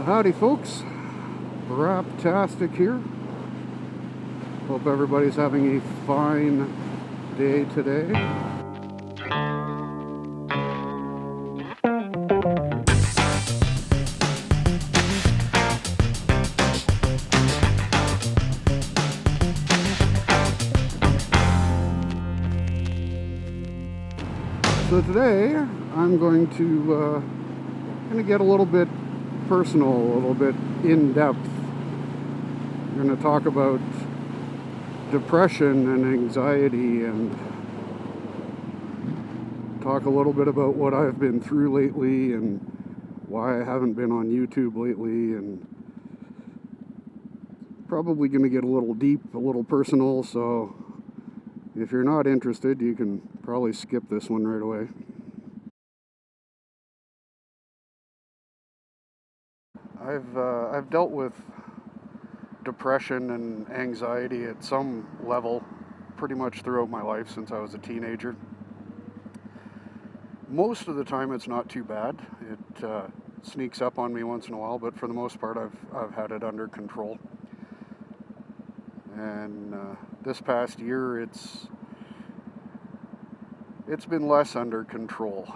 Howdy folks, Braap-tastic here. Hope everybody's having a fine day today. So today I'm going to get a little bit personal, a little bit in-depth. We're going to talk about depression and anxiety and talk a little bit about what I've been through lately and why I haven't been on YouTube lately, and probably going to get a little deep, a little personal, so if you're not interested, you can probably skip this one right away. I've dealt with depression and anxiety at some level pretty much throughout my life since I was a teenager. Most of the time it's not too bad. It sneaks up on me once in a while, but for the most part I've had it under control. And this past year it's been less under control.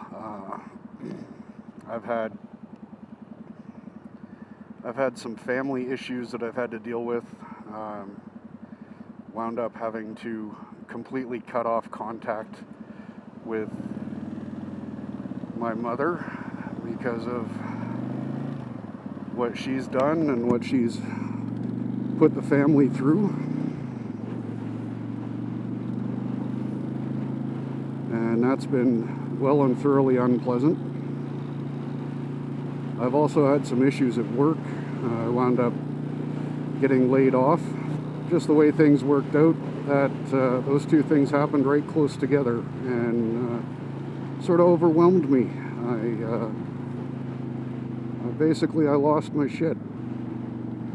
I've had some family issues that I've had to deal with. Wound up having to completely cut off contact with my mother because of what she's done and what she's put the family through. And that's been well and thoroughly unpleasant. I've also had some issues at work. I wound up getting laid off. Just the way things worked out, that those two things happened right close together and sort of overwhelmed me. I lost my shit.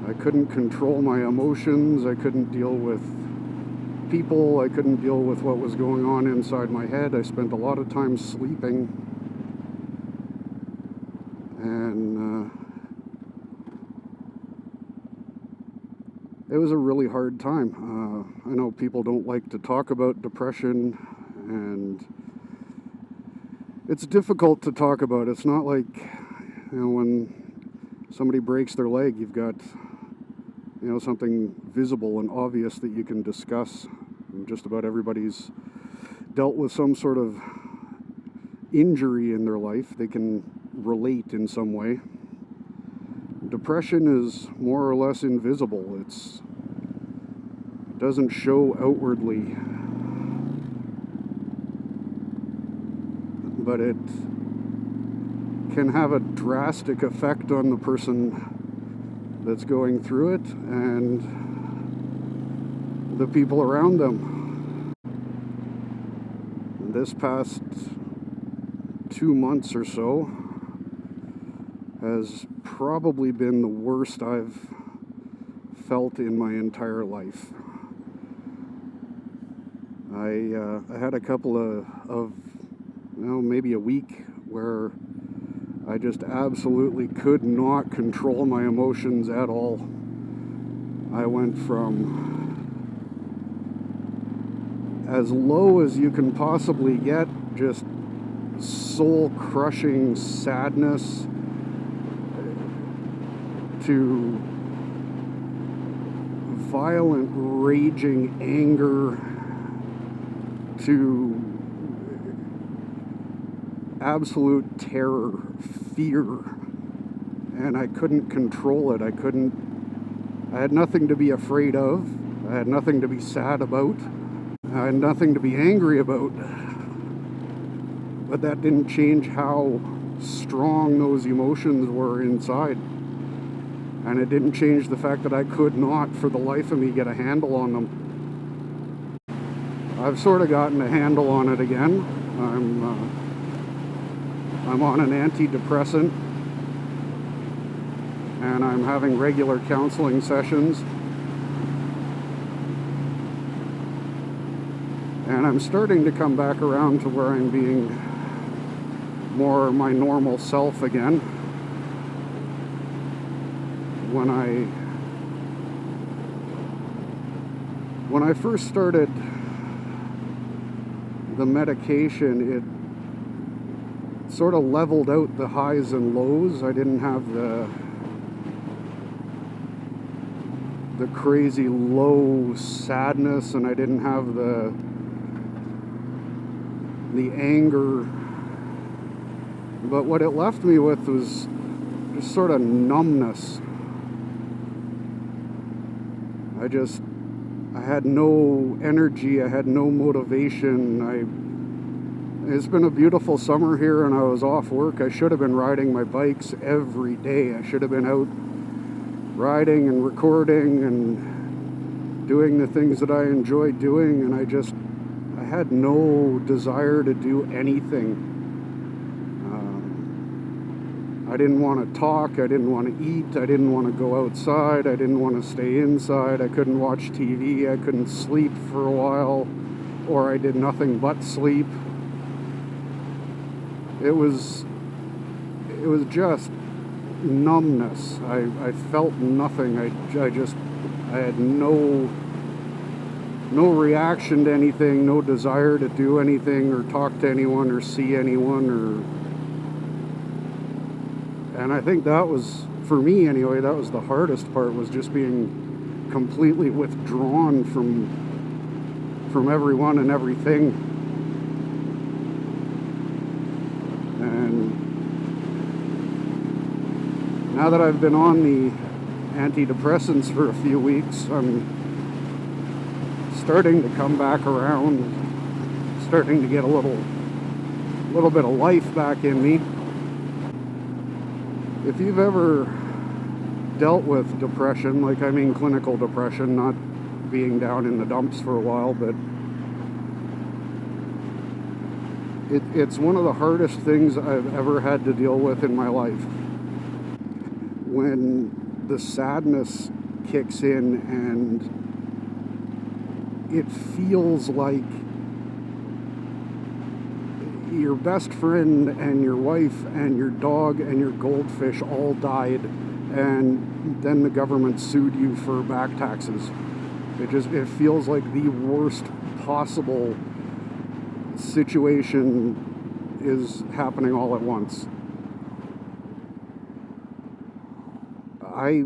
I couldn't control my emotions. I couldn't deal with people. I couldn't deal with what was going on inside my head. I spent a lot of time sleeping. And it was a really hard time. I know people don't like to talk about depression, and it's difficult to talk about. It's not like, when somebody breaks their leg, you've got, something visible and obvious that you can discuss. And just about everybody's dealt with some sort of injury in their life. They can relate in some way. Depression is more or less invisible. It doesn't show outwardly, but it can have a drastic effect on the person that's going through it and the people around them. This past 2 months or so has probably been the worst I've felt in my entire life. I had a couple of maybe a week where I just absolutely could not control my emotions at all. I went from as low as you can possibly get, just soul-crushing sadness, to violent, raging anger, to absolute terror, fear, and I couldn't control it. I had nothing to be afraid of. I had nothing to be sad about. I had nothing to be angry about. But that didn't change how strong those emotions were inside. And it didn't change the fact that I could not, for the life of me, get a handle on them. I've sort of gotten a handle on it again. I'm on an antidepressant, and I'm having regular counseling sessions. And I'm starting to come back around to where I'm being more my normal self again. when I first started the medication, it sort of leveled out the highs and lows. I didn't have the crazy low sadness, and I didn't have the anger. But what it left me with was just sort of numbness. I had no energy, I had no motivation. It's been a beautiful summer here, and I was off work. I should have been riding my bikes every day. I should have been out riding and recording and doing the things that I enjoy doing, and I had no desire to do anything. I didn't want to talk, I didn't want to eat, I didn't want to go outside, I didn't want to stay inside, I couldn't watch TV, I couldn't sleep for a while, or I did nothing but sleep. It was just numbness. I felt nothing. I had no reaction to anything, no desire to do anything or talk to anyone or see anyone, and I think that was, for me anyway, that was the hardest part, was just being completely withdrawn from everyone and everything. And now that I've been on the antidepressants for a few weeks, I'm starting to come back around, starting to get a little bit of life back in me. If you've ever dealt with depression, like I mean clinical depression, not being down in the dumps for a while, but it's one of the hardest things I've ever had to deal with in my life. When the sadness kicks in and it feels like your best friend and your wife and your dog and your goldfish all died, and then the government sued you for back taxes. It feels like the worst possible situation is happening all at once. I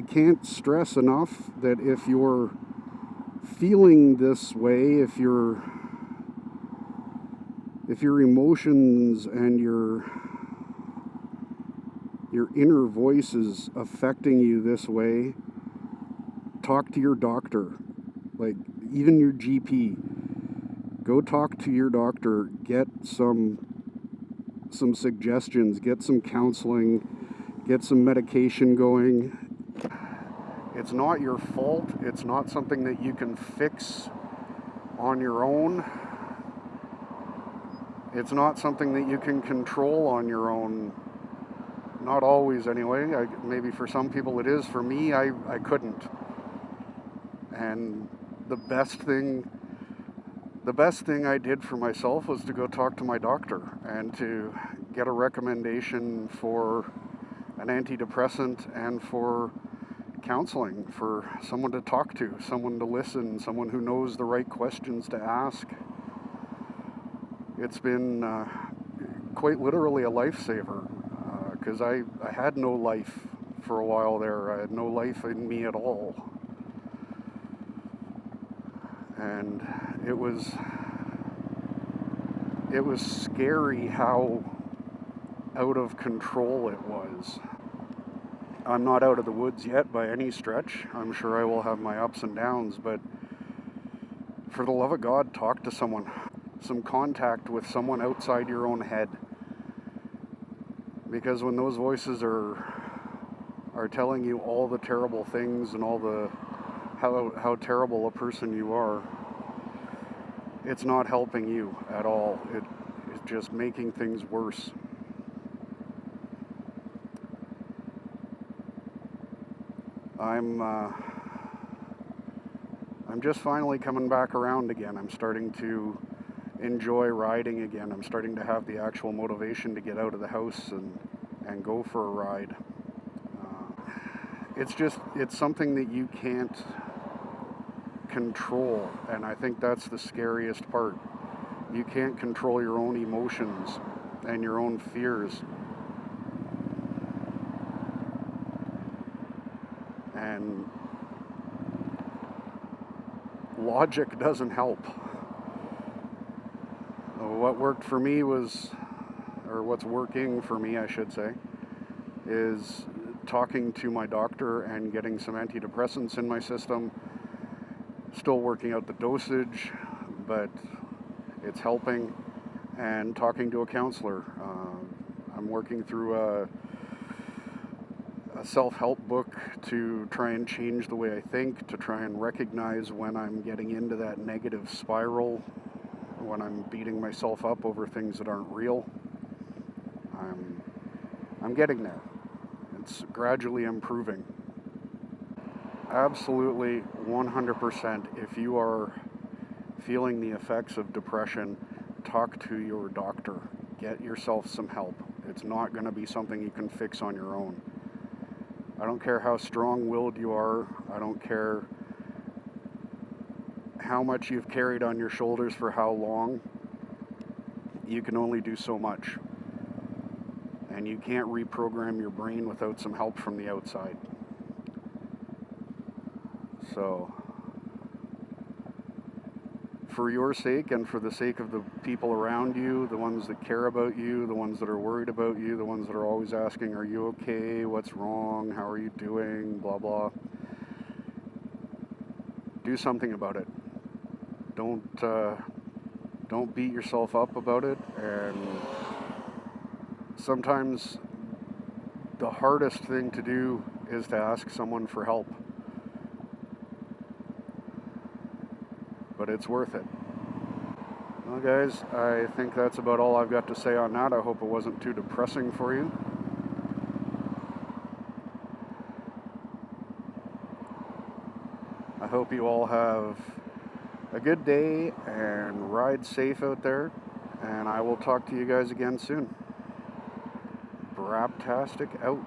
can't stress enough that if you're feeling this way, if your emotions and your inner voice is affecting you this way, talk to your doctor. Like, even your GP. Go talk to your doctor, get some suggestions, get some counseling, get some medication going. It's not your fault. It's not something that you can fix on your own. It's not something that you can control on your own. Not always, anyway. Maybe for some people it is. For me, I couldn't. And the best thing I did for myself was to go talk to my doctor and to get a recommendation for an antidepressant and for counseling, for someone to talk to, someone to listen, someone who knows the right questions to ask. It's been quite literally a lifesaver, because I had no life for a while there. I had no life in me at all. And it was scary how out of control it was. I'm not out of the woods yet by any stretch. I'm sure I will have my ups and downs, but for the love of God, talk to someone. Some contact with someone outside your own head. Because when those voices are telling you all the terrible things and all the how terrible a person you are, it's not helping you at all. It's just making things worse. I'm just finally coming back around again. I'm starting to enjoy riding again. I'm starting to have the actual motivation to get out of the house and go for a ride. it's something that you can't control, and I think that's the scariest part. You can't control your own emotions and your own fears. And logic doesn't help. What worked for me was, or what's working for me, I should say, is talking to my doctor and getting some antidepressants in my system. Still working out the dosage, but it's helping. And talking to a counselor. I'm working through a self-help book to try and change the way I think, to try and recognize when I'm getting into that negative spiral, when I'm beating myself up over things that aren't real. I'm getting there. It's gradually improving. Absolutely 100%. If you are feeling the effects of depression, talk to your doctor. Get yourself some help. It's not going to be something you can fix on your own. I don't care how strong-willed you are. I don't care how much you've carried on your shoulders for how long. You can only do so much. And you can't reprogram your brain without some help from the outside. So, for your sake and for the sake of the people around you, the ones that care about you, the ones that are worried about you, the ones that are always asking, are you okay? What's wrong? How are you doing? Blah, blah. Do something about it. Don't beat yourself up about it. And sometimes the hardest thing to do is to ask someone for help. But it's worth it. Well, guys, I think that's about all I've got to say on that. I hope it wasn't too depressing for you. I hope you all have a good day and ride safe out there. And I will talk to you guys again soon. Braaptastic out.